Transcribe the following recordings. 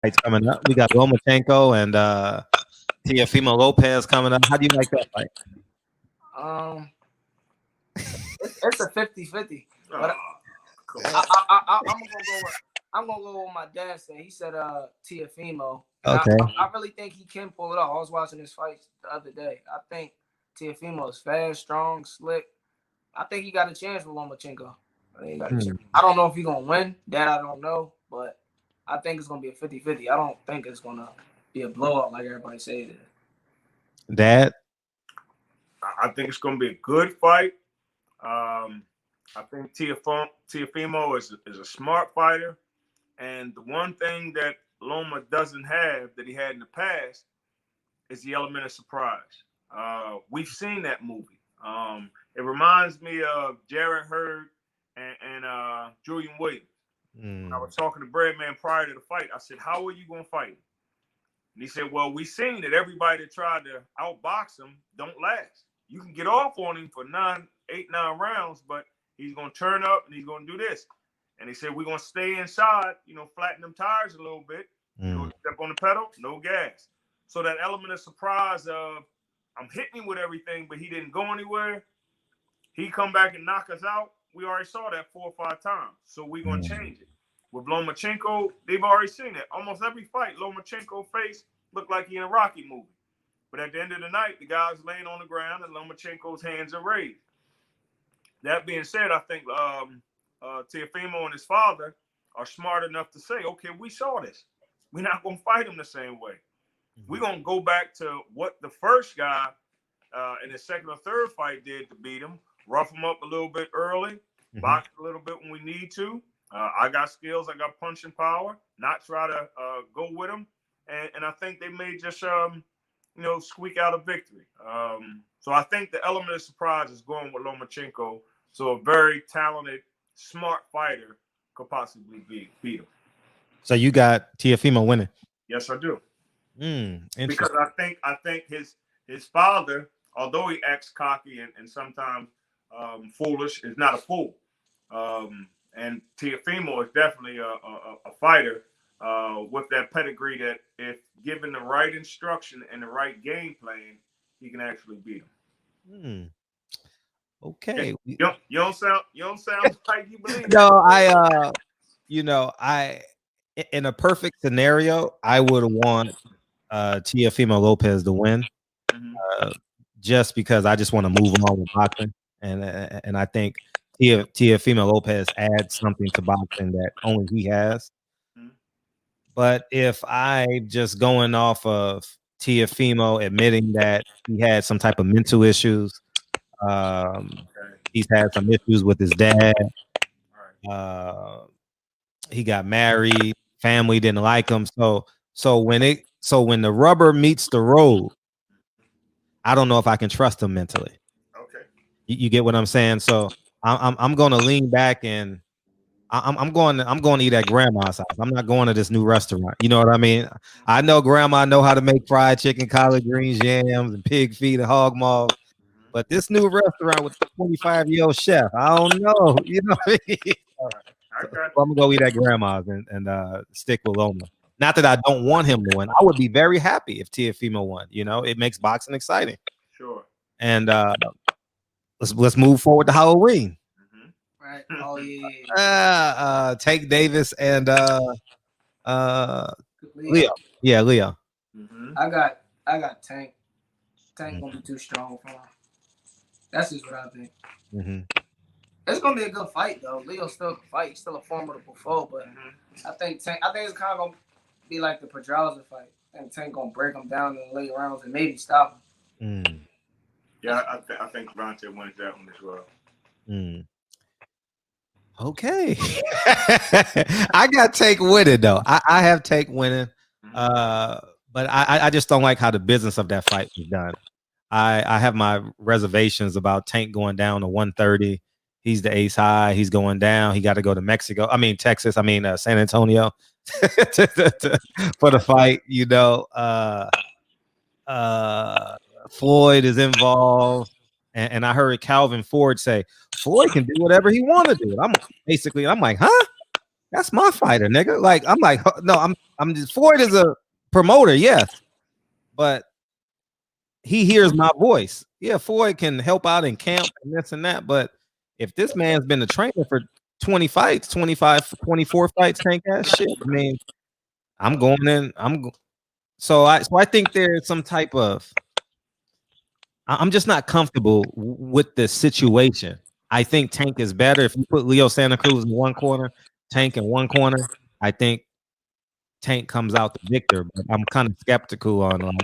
fights coming up. We got Lomachenko and Teofimo Lopez coming up. How do you like that fight? Um, it's a 50-50. But Cool. I'm gonna go with what my dad said. He said Teofimo. And Okay. I really think he can pull it off. I was watching this fight the other day. I think Teofimo is fast, strong, slick. I think he got a chance with Lomachenko. I think he got a chance. I don't know if he's gonna win. That I don't know, but I think it's gonna be a 50-50. I don't think it's gonna be a blowout like everybody say it is. Dad? I think it's going to be a good fight. I think Teofimo is a smart fighter. And the one thing that Loma doesn't have that he had in the past is the element of surprise. We've seen that movie. It reminds me of Jarrett Hurd and Julian Williams. I was talking to Breadman prior to the fight. I said, how are you going to fight him? And he said, well, we seen that everybody that tried to outbox him don't last. You can get off on him for 8, 9 rounds, but he's going to turn up and he's going to do this. And he said, we're going to stay inside, flatten them tires a little bit. Step on the pedal, no gas. So that element of surprise of, I'm hitting him with everything, but he didn't go anywhere. He come back and knock us out. We already saw that 4 or 5 times. So we're going to change it. With Lomachenko, they've already seen it. Almost every fight, Lomachenko face looked like he in a Rocky movie. But at the end of the night, the guy's laying on the ground and Lomachenko's hands are raised. That being said, I think Teofimo and his father are smart enough to say, okay, we saw this. We're not going to fight him the same way. We're going to go back to what the first guy in his second or third fight did to beat him. Rough him up a little bit early, box a little bit when we need to. I got skills. I got punching power. Not try to go with him. And I think they may just, squeak out a victory. So I think the element of surprise is going with Lomachenko. So a very talented, smart fighter could possibly beat him. So you got Teofimo winning? Yes, I do. Because Interesting. I think his father, although he acts cocky and sometimes foolish, is not a fool. And Teofimo is definitely a fighter with that pedigree that if given the right instruction and the right game plan, he can actually beat him. Okay. You don't sound like you believe that. No, I in a perfect scenario, I would want Teofimo Lopez to win. Just because I just want to move on with boxing, and I think Teofimo Lopez adds something to boxing that only he has. But if I'm just going off of Teofimo admitting that he had some type of mental issues, he's had some issues with his dad. He got married, family didn't like him. So when the rubber meets the road, I don't know if I can trust him mentally. Okay. You get what I'm saying? So I'm going to lean back and I'm going to eat at grandma's house. I'm not going to this new restaurant. You know what I mean? I know grandma know how to make fried chicken, collard greens, yams, and pig feet and hog maws. But this new restaurant with the 25-year-old chef, I don't know. You know what I mean? So I'm gonna go eat at grandma's and stick with Loma. Not that I don't want him to win. I would be very happy if Teofimo won. It makes boxing exciting. Sure. And let's move forward to Halloween. Right. Oh yeah. Tank Davis and Leo. Yeah, Leo. I got Tank. Tank gonna be too strong for him. That's just what I think. It's gonna be a good fight though. Leo still can fight. He's still a formidable foe, but I think it's kind of gonna be like the Pedraza fight. And Tank gonna break him down in the late rounds and maybe stop him. Yeah, I think Devontae wins that one as well. Okay. I got Tank winning though. I have Tank winning. But I just don't like how the business of that fight was done. I have my reservations about Tank going down to 130. He's the ace high. He's going down. He got to go to Mexico. I mean, Texas. I mean, San Antonio for the fight. Floyd is involved. And I heard Calvin Ford say, Floyd can do whatever he want to do. I'm like, huh? That's my fighter, nigga. Like I'm like, no, I'm just Floyd is a promoter, yes, but he hears my voice. Yeah, Floyd can help out in camp and this and that, but if this man's been a trainer for 20 fights, 25, 24 fights, tank ass shit. I mean, I'm going in. So I think there's some type of. I'm just not comfortable with the situation. I think Tank is better if you put Leo Santa Cruz in one corner, Tank in one corner. I think Tank comes out the victor, but I'm kind of skeptical on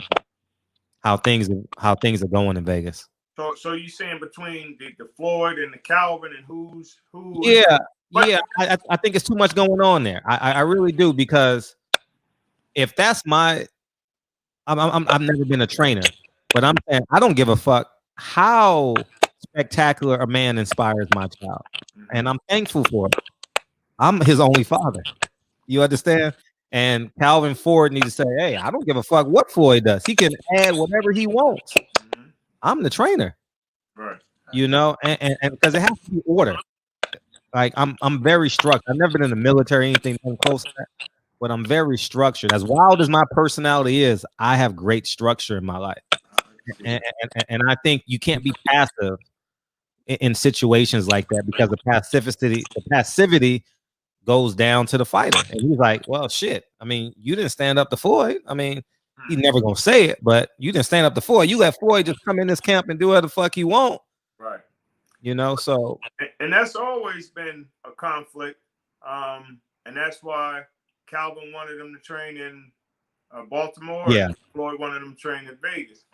how things are going in Vegas. So you saying between the Floyd and the Calvin and who? Yeah, yeah. I think it's too much going on there. I really do, because if that's my, I've never been a trainer, but I'm saying I don't give a fuck how spectacular a man inspires my child, and I'm thankful for it. I'm his only father. You understand? And Calvin Ford needs to say, "Hey, I don't give a fuck what Floyd does. He can add whatever he wants. I'm the trainer." Right. You know, and because it has to be order. Like I'm very structured. I've never been in the military, anything close to that, but I'm very structured. As wild as my personality is, I have great structure in my life, and I think you can't be passive in situations like that, because the passivity goes down to the fighter. And he's like, well, shit. I mean, you didn't stand up to Floyd. I mean, he's never gonna say it, but you didn't stand up to Floyd. You let Floyd just come in this camp and do whatever the fuck he want. Right. You know, so and that's always been a conflict, and that's why Calvin wanted him to train in Baltimore. Yeah. And Floyd wanted him to train in Vegas.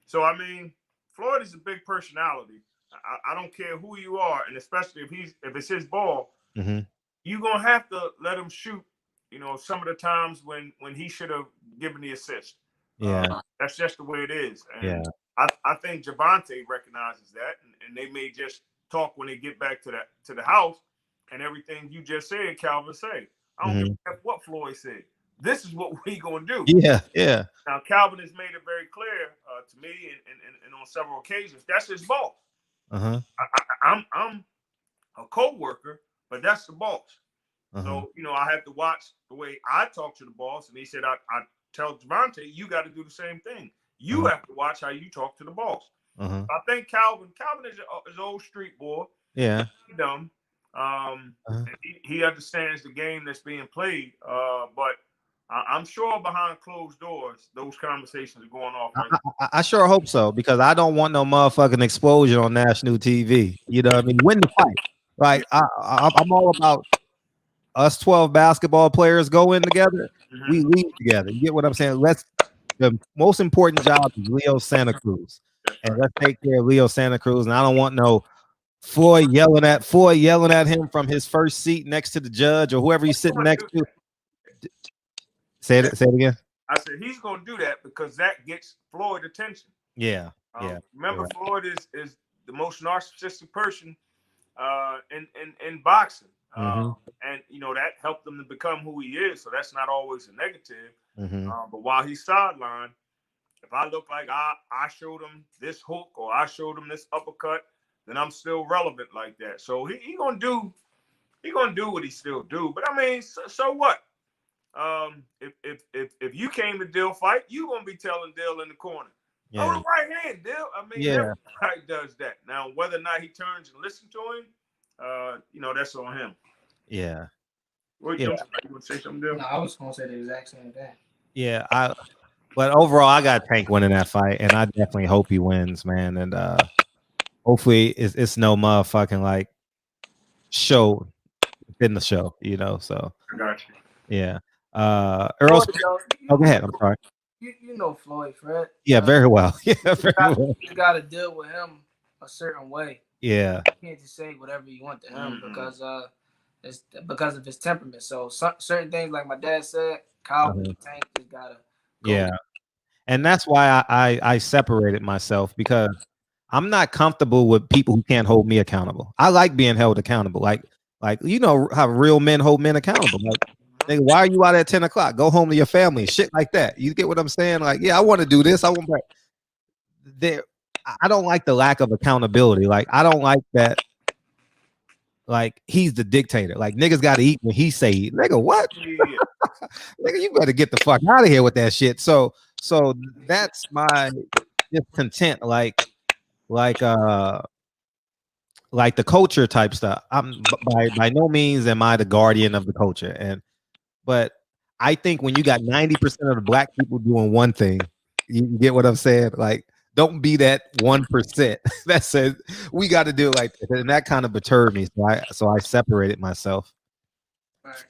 So I mean, Floyd is a big personality. I don't care who you are, and especially if it's his ball, you're gonna have to let him shoot. You know, some of the times when he should have given the assist. Yeah, that's just the way it is. And yeah. I think Javante recognizes that, and they may just talk when they get back to the house, and everything you just said, Calvin say. I don't give a what Floyd said. This is what we gonna do. Yeah, yeah. Now Calvin has made it very clear to me, and on several occasions, that's his boss. I'm a co-worker, but that's the boss. So you know, I have to watch the way I talk to the boss, and he said I tell Javante, you got to do the same thing. You have to watch how you talk to the boss. I think Calvin is an old street boy. Yeah. He's dumb. He understands the game that's being played. But I'm sure behind closed doors, those conversations are going off. Right I sure hope so, because I don't want no motherfucking explosion on national TV. You know what I mean? Win the fight. Like I'm all about us 12 basketball players go in together. We leave together. You get what I'm saying? The most important job is Leo Santa Cruz. And let's take care of Leo Santa Cruz. And I don't want no Floyd yelling at him from his first seat next to the judge or whoever he's sitting next to. Say it again. I said he's gonna do that because that gets Floyd attention. Yeah. Remember, right. Floyd is the most narcissistic person in boxing. And you know that helped him to become who he is. So that's not always a negative. But while he's sidelined, if I look like I showed him this hook or I showed him this uppercut, then I'm still relevant like that. So he gonna do what he still do. But I mean, so what? If you came to Dill fight, you gonna be telling Dill in the corner, the right hand, Dill. I mean, everybody does that. Now, whether or not he turns and listens to him, you know, that's on him. Yeah. What you want to say something, Dill? No, I was gonna say the exact same thing. Yeah, but overall, I got Tank winning that fight, and I definitely hope he wins, man. And hopefully, it's no motherfucking like show within the show, you know. So I got you. Yeah. Earl. Go ahead. I'm sorry. You know Floyd, Fred. Yeah, very well. Yeah, very well. You got to deal with him a certain way. Yeah. You can't just say whatever you want to him it's because of his temperament. So certain things, like my dad said, Calvin Tank just gotta go. Yeah. And that's why I separated myself, because I'm not comfortable with people who can't hold me accountable. I like being held accountable. Like you know how real men hold men accountable. Like, nigga, why are you out at 10 o'clock? Go home to your family. Shit like that. You get what I'm saying? Like, yeah, I want to do this. I want I don't like the lack of accountability. Like, I don't like that. like he's the dictator. Like niggas got to eat when he say eat. Nigga, what? Yeah. Nigga, you better get the fuck out of here with that shit. So that's my discontent. Like like the culture type stuff. I'm by no means am I the guardian of the culture, but I think when you got 90% of the black people doing one thing, you get what I'm saying? Like, don't be that 1% that says we got to do it like this. And that kind of perturbed me. So I separated myself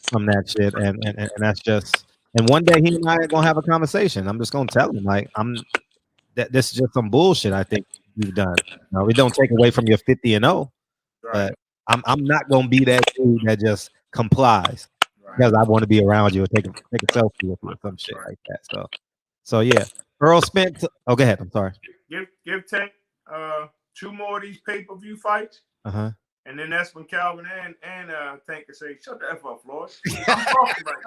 from that shit. And that's just, and one day he and I are gonna have a conversation. I'm just gonna tell him like this is just some bullshit I think you've done. Now we don't take away from your 50-0, but I'm not gonna be that dude that just complies because I want to be around you or take a selfie with you or some shit like that. So yeah. Earl Spence. Oh, go ahead. I'm sorry. Give Tank 2 more of these pay-per-view fights. And then that's when Calvin and Tank can say, "Shut the F up, Floyd. I'm talking right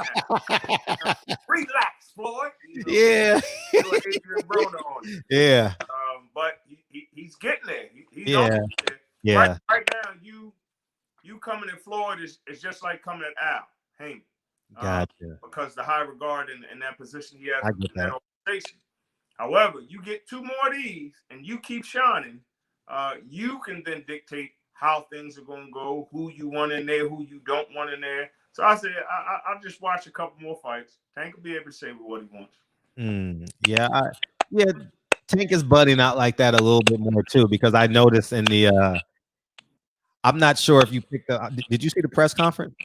now. Relax, Floyd." You know, yeah. Adrian Broner on it. Yeah. But he's getting there. He's yeah. on there. Yeah. Right now, you coming at Floyd is just like coming at Al Heyman. Gotcha. Because the high regard in that position he has in that organization. However, you get 2 more of these and you keep shining, you can then dictate how things are going to go, who you want in there, who you don't want in there. So I said, I'll just watch a couple more fights. Tank will be able to say what he wants. Yeah. Tank is budding out like that a little bit more too, because I noticed in the I'm not sure if you picked up. Did you see the press conference?